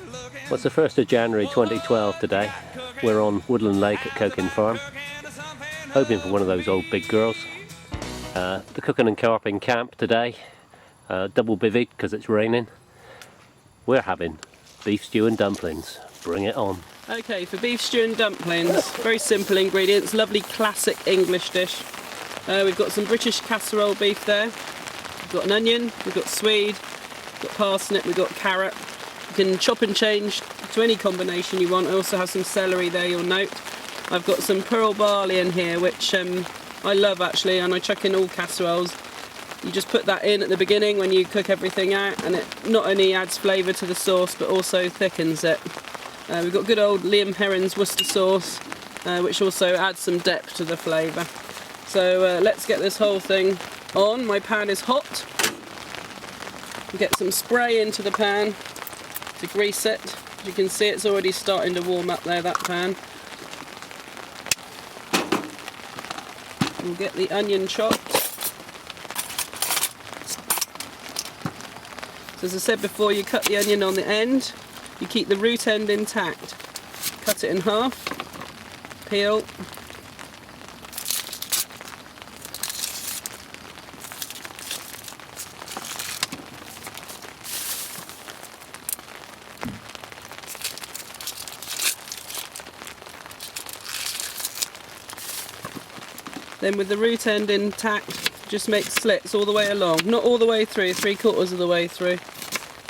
Well, it's the 1st of January 2012 today. We're on Woodland Lake at Coking Farm, hoping for one of those old big girls. The cooking and carping camp today, double bivvied because it's raining. We're having beef stew and dumplings. Bring it on. Okay, for beef stew and dumplings, very simple ingredients, lovely classic English dish. We've got some British casserole beef there, we've got an onion, we've got swede, we've got parsnip, we've got carrot. You can chop and change to any combination you want. I also have some celery there, you'll note. I've got some pearl barley in here, which I love actually, and I chuck in all casseroles. You just put that in at the beginning when you cook everything out, and it not only adds flavour to the sauce but also thickens it. We've got good old Liam Herron's Worcester sauce, which also adds some depth to the flavour. So let's get this whole thing on. My pan is hot. Get some spray into the pan to grease it. As you can see, it's already starting to warm up there, that pan. We'll get the onion chopped. So as I said before, you cut the onion on the end, you keep the root end intact. Cut it in half, peel. Then with the root end intact, just make slits all the way along. Not all the way through, 3/4 of the way through.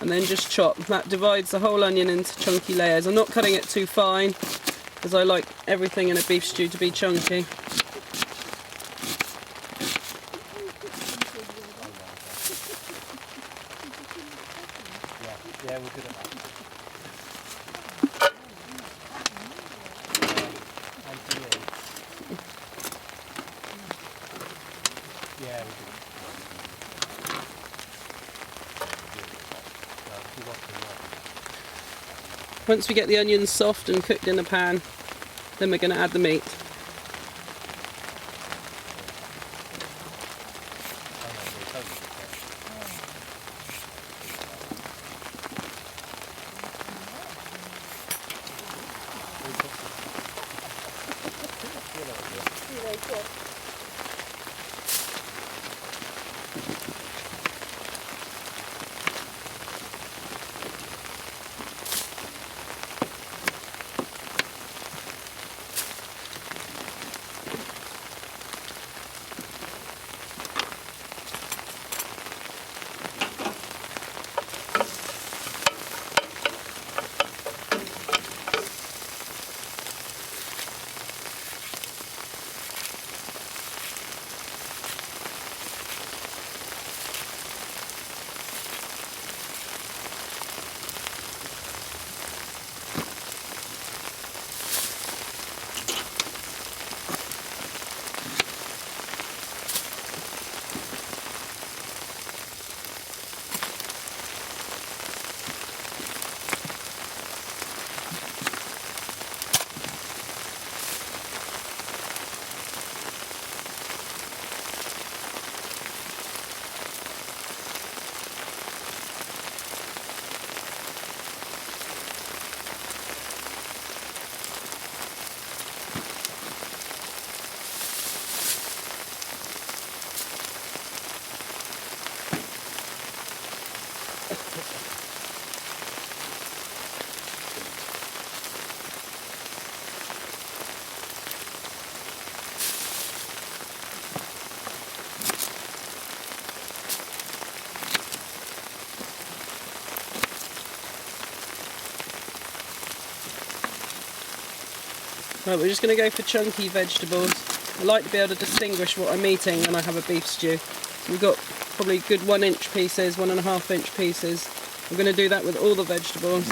And then just chop. That divides the whole onion into chunky layers. I'm not cutting it too fine, because I like everything in a beef stew to be chunky. Yeah, we're good at that. Yeah, we do. Once we get the onions soft and cooked in a pan, then we're going to add the meat. Right, we're just going to go for chunky vegetables. I like to be able to distinguish what I'm eating when I have a beef stew. So we've got probably good 1-inch pieces, 1.5-inch pieces. I'm going to do that with all the vegetables.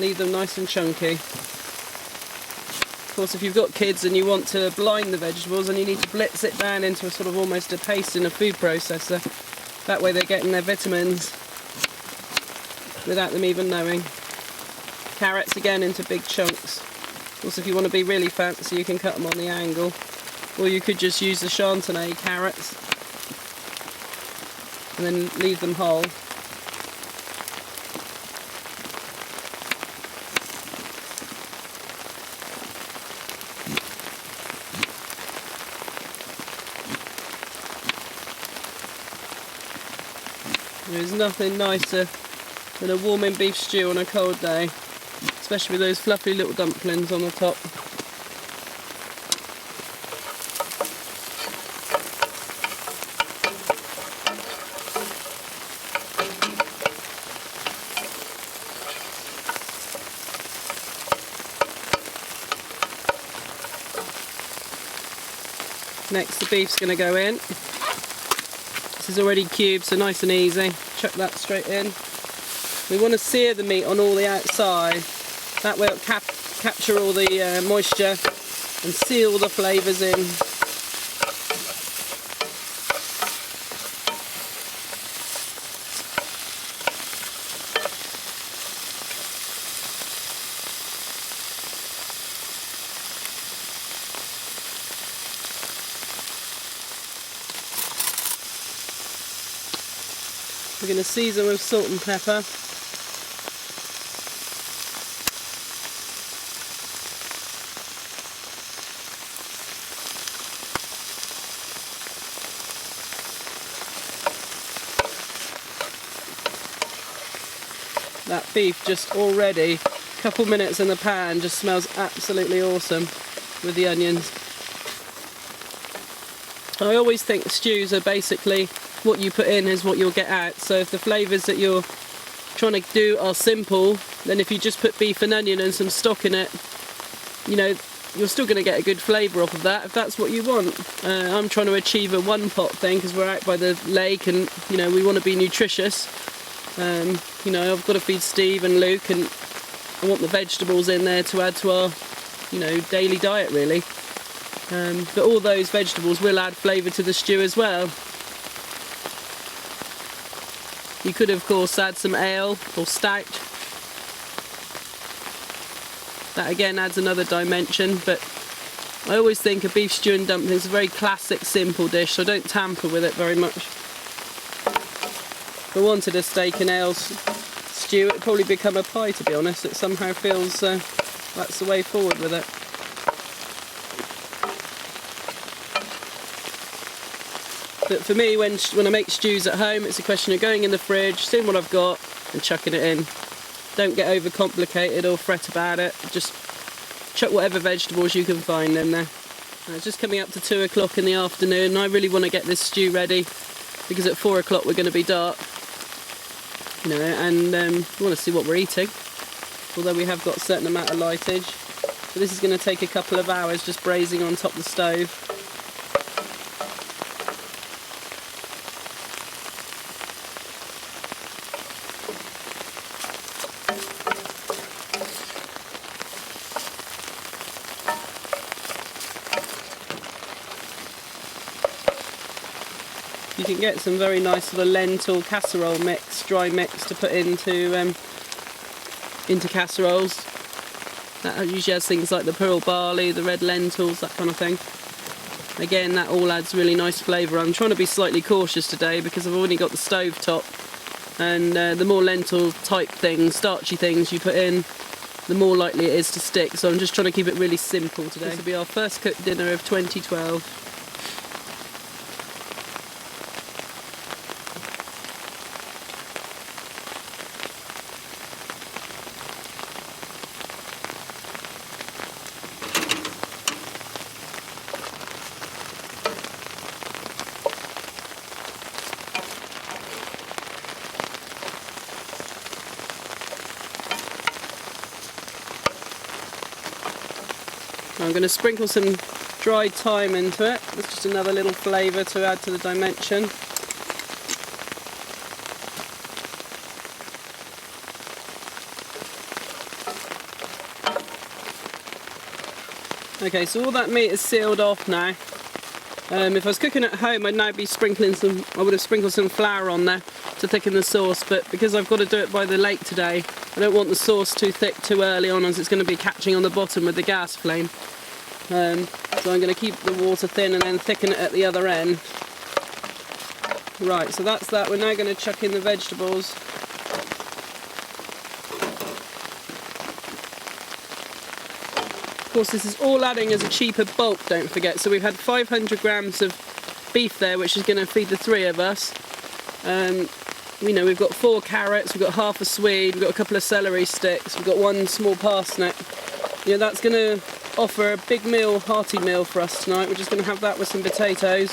Leave them nice and chunky. Of course, if you've got kids and you want to blind the vegetables, and you need to blitz it down into a sort of almost a paste in a food processor. That way they're getting their vitamins without them even knowing. Carrots again into big chunks. Also, if you want to be really fancy, you can cut them on the angle, or you could just use the chantenay carrots and then leave them whole. There's nothing nicer than a warming beef stew on a cold day, especially with those fluffy little dumplings on the top. Next the beef's going to go in. This is already cubed, so nice and easy. Chuck that straight in. We want to sear the meat on all the outside. That way it'll capture all the moisture and seal the flavours in. We're going to season with salt and pepper. That beef just already, a couple minutes in the pan, just smells absolutely awesome with the onions. I always think stews are basically what you put in is what you'll get out. So if the flavours that you're trying to do are simple, then if you just put beef and onion and some stock in it, you know, you're still going to get a good flavour off of that if that's what you want. I'm trying to achieve a one pot thing because we're out by the lake and, you know, we want to be nutritious. You know, I've got to feed Steve and Luke, and I want the vegetables in there to add to our, you know, daily diet really. But all those vegetables will add flavour to the stew as well. You could of course add some ale or stout. That again adds another dimension, but I always think a beef stew and dumplings is a very classic, simple dish, so I don't tamper with it very much. If I wanted a steak and ale stew, it would probably become a pie, to be honest. It somehow feels that's the way forward with it. But for me, when I make stews at home, it's a question of going in the fridge, seeing what I've got and chucking it in. Don't get overcomplicated or fret about it. Just chuck whatever vegetables you can find in there. It's just coming up to 2 o'clock in the afternoon and I really want to get this stew ready because at 4 o'clock we're going to be dark. You know, and we want to see what we're eating. Although we have got a certain amount of lightage. So this is going to take a couple of hours just braising on top of the stove. You can get some very nice sort of lentil casserole mix, dry mix to put into casseroles. That usually has things like the pearl barley, the red lentils, that kind of thing. Again, that all adds really nice flavour. I'm trying to be slightly cautious today because I've only got the stove top, and the more lentil type things, starchy things you put in, the more likely it is to stick. So I'm just trying to keep it really simple today. This will be our first cooked dinner of 2012. I'm going to sprinkle some dried thyme into it. That's just another little flavour to add to the dimension. Okay, so all that meat is sealed off now. If I was cooking at home, I'd now be sprinkling I would have sprinkled some flour on there to thicken the sauce, but because I've got to do it by the lake today, I don't want the sauce too thick too early on, as it's going to be catching on the bottom with the gas flame. So I'm going to keep the water thin and then thicken it at the other end. Right, so that's that. We're now going to chuck in the vegetables. Of course, this is all adding as a cheaper bulk, don't forget. So we've had 500 grams of beef there, which is going to feed the 3 of us. You know, we've got 4 carrots, we've got half a swede, we've got a couple of celery sticks, we've got 1 small parsnip. You know, that's going to offer a big meal, hearty meal for us tonight. We're just going to have that with some potatoes.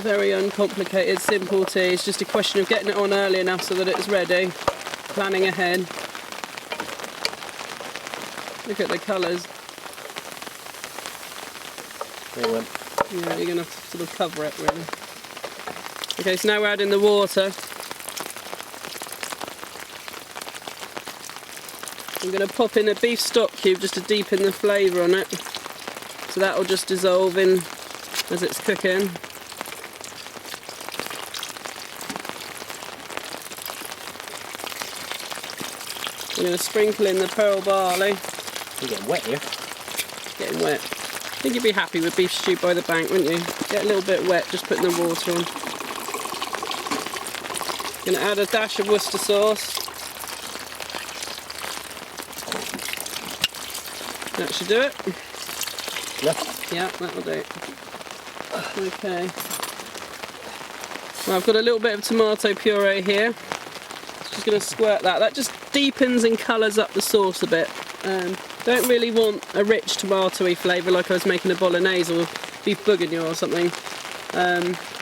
Very uncomplicated, simple tea. It's just a question of getting it on early enough so that it's ready. Planning ahead. Look at the colours. Anyway. Yeah, you're going to have to sort of cover it really. Okay, so now we're adding the water. I'm going to pop in a beef stock cube just to deepen the flavour on it. So that will just dissolve in as it's cooking. I'm going to sprinkle in the pearl barley. You're getting wet here. Getting wet. I think you'd be happy with beef stew by the bank, wouldn't you? Get a little bit wet, just putting the water on. Going to add a dash of Worcester sauce. That should do it. Yeah, that'll do. Okay. Well, I've got a little bit of tomato puree here. Just going to squirt that. That just deepens and colours up the sauce a bit. Don't really want a rich tomatoey flavour like I was making a bolognese or beef bourguignon or something.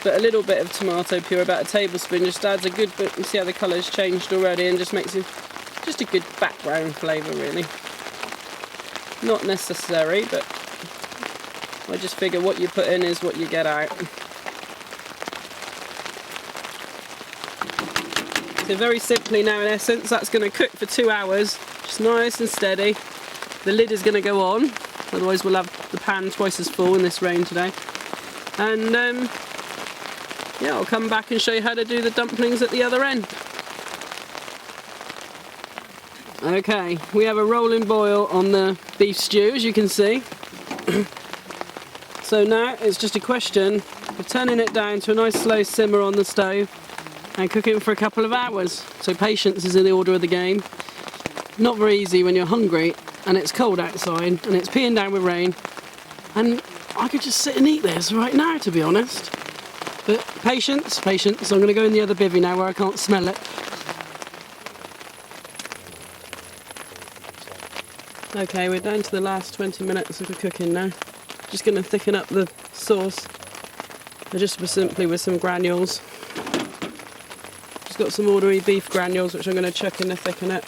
But a little bit of tomato puree, about a tablespoon, just adds a good bit. You see how the colour's changed already, and just makes it just a good background flavour really. Not necessary, but I just figure what you put in is what you get out. So very simply now, in essence, that's going to cook for 2 hours, just nice and steady. The lid is going to go on, otherwise we'll have the pan twice as full in this rain today. And yeah, I'll come back and show you how to do the dumplings at the other end. Okay, we have a rolling boil on the beef stew, as you can see. So now it's just a question of turning it down to a nice slow simmer on the stove and cooking for a couple of hours. So patience is in the order of the game. Not very easy when you're hungry and it's cold outside and it's peeing down with rain. And I could just sit and eat this right now, to be honest. But patience, patience. I'm going to go in the other bivvy now where I can't smell it. Okay, we're down to the last 20 minutes of the cooking now. Just going to thicken up the sauce. Just simply with some granules. Just got some ordinary beef granules which I'm going to chuck in to thicken it.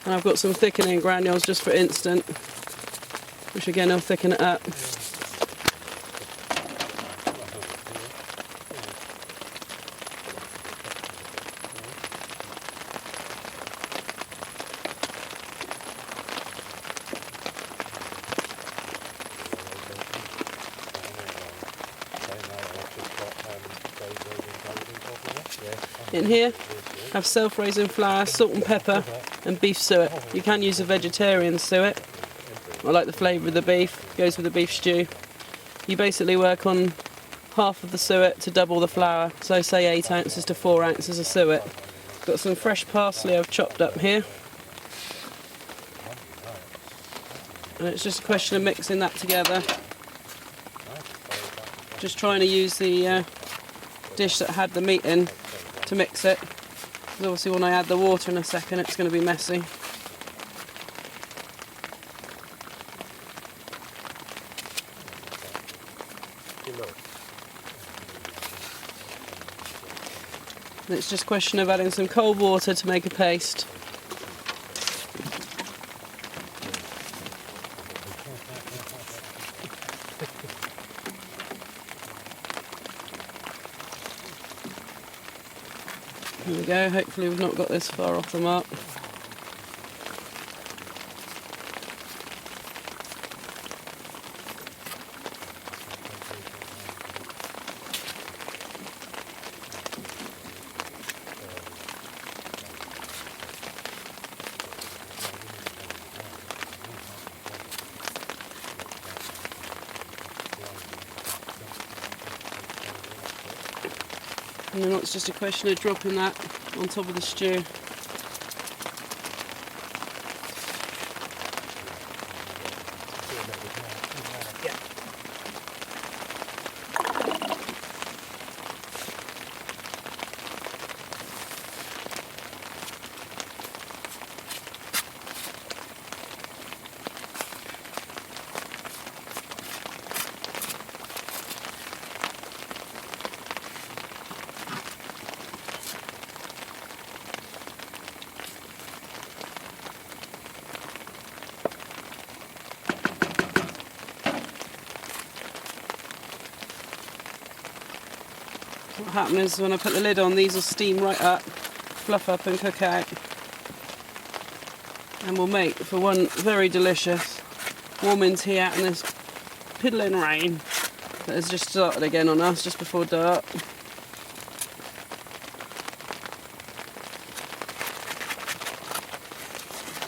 And I've got some thickening granules just for instant, which again will thicken it up. In here, have self-raising flour, salt and pepper, and beef suet. You can use a vegetarian suet. I like the flavour of the beef, goes with the beef stew. You basically work on half of the suet to double the flour, so say 8 ounces to 4 ounces of suet. Got some fresh parsley I've chopped up here. And it's just a question of mixing that together. Just trying to use the dish that had the meat in to mix it. Because obviously when I add the water in a second it's going to be messy. And it's just a question of adding some cold water to make a paste. There we go, hopefully we've not got this far off the mark. And then it's just a question of dropping that on top of the stew. what happens is when I put the lid on, these will steam right up, fluff up and cook out. And we'll make for one very delicious woman's here out in this piddling rain that has just started again on us just before dark.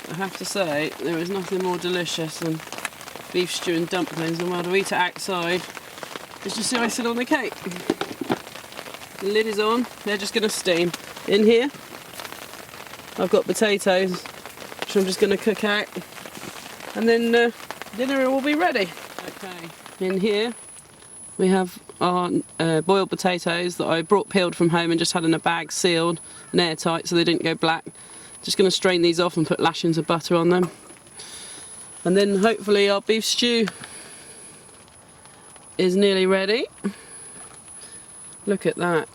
I have to say, there is nothing more delicious than beef stew and dumplings, and while we eat it outside, it's just the icing on the cake. The lid is on, they're just going to steam. In here, I've got potatoes, which I'm just going to cook out, and then dinner will be ready. Okay. In here, we have our boiled potatoes that I brought peeled from home and just had in a bag sealed and airtight so they didn't go black. Just going to strain these off and put lashings of butter on them. And then hopefully our beef stew is nearly ready. Look at that.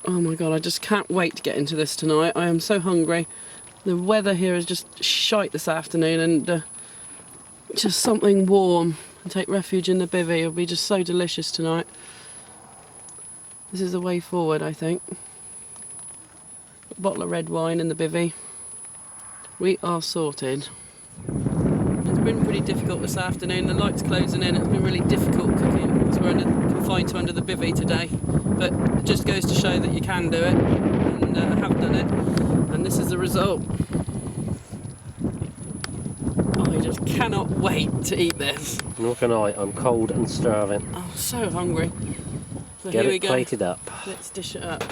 Oh my god, I just can't wait to get into this tonight. I am so hungry. The weather here is just shite this afternoon, and just something warm and take refuge in the bivvy. It'll be just so delicious tonight. This is the way forward, I think. A bottle of red wine in the bivvy. We are sorted. It's been pretty difficult this afternoon. The light's closing in. It's been really difficult cooking because we're confined to under the bivvy today. But it just goes to show that you can do it, and I have done it. And this is the result. I just cannot wait to eat this. Nor can I. I'm cold and starving. Oh, so hungry. So Get here we it go. plated up. Let's dish it up.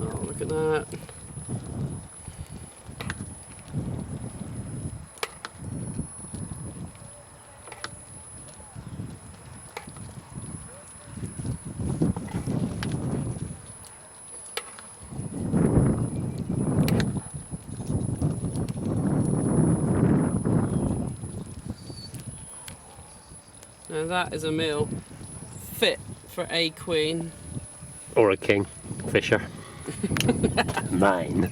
Oh, look at that. Now that is a meal fit for a queen. Or a king. Fisher. Mine.